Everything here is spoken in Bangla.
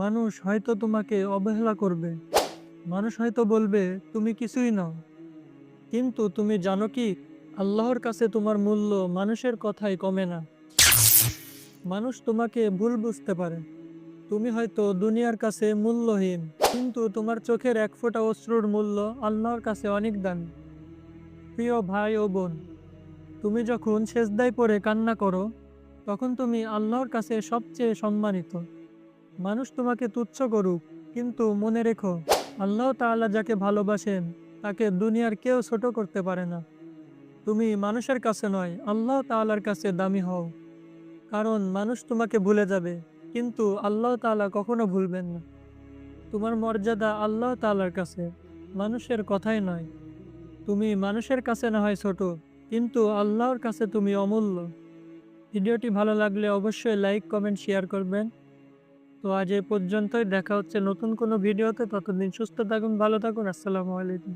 মানুষ হয়তো তোমাকে অবহেলা করবে, মানুষ হয়তো বলবে তুমি কিছুই নও। কিন্তু তুমি জানো কি, আল্লাহর কাছে তোমার মূল্য মানুষের কথাই কমে না। মানুষ তোমাকে ভুল বুঝতে পারে, তুমি হয়তো দুনিয়ার কাছে মূল্যহীন, কিন্তু তোমার চোখের এক ফোঁটা অশ্রুর মূল্য আল্লাহর কাছে অনেক দামি। প্রিয় ভাই ও বোন, তুমি যখন সেজদায় পড়ে কান্না করো, তখন তুমি আল্লাহর কাছে সবচেয়ে সম্মানিত। মানুষ তোমাকে তুচ্ছ করুক, কিন্তু মনে রেখো, আল্লাহ তাআলা যাকে ভালোবাসেন তাকে দুনিয়ার কেউ ছোট করতে পারে না। তুমি মানুষের কাছে নয়, আল্লাহ তাআলার কাছে দামি হও। কারণ মানুষ তোমাকে ভুলে যাবে, কিন্তু আল্লাহ তাআলা কখনো ভুলবেন না। তোমার মর্যাদা আল্লাহ তাআলার কাছে, মানুষের কথাই নয়। তুমি মানুষের কাছে না হয় ছোট, কিন্তু আল্লাহর কাছে তুমি অমূল্য। ভিডিওটি ভালো লাগলে অবশ্যই লাইক, কমেন্ট, শেয়ার করবেন। তো আজ এ পর্যন্তই, দেখা হচ্ছে নতুন কোনো ভিডিওতে। ততদিন সুস্থ থাকুন, ভালো থাকুন। আসসালামু আলাইকুম।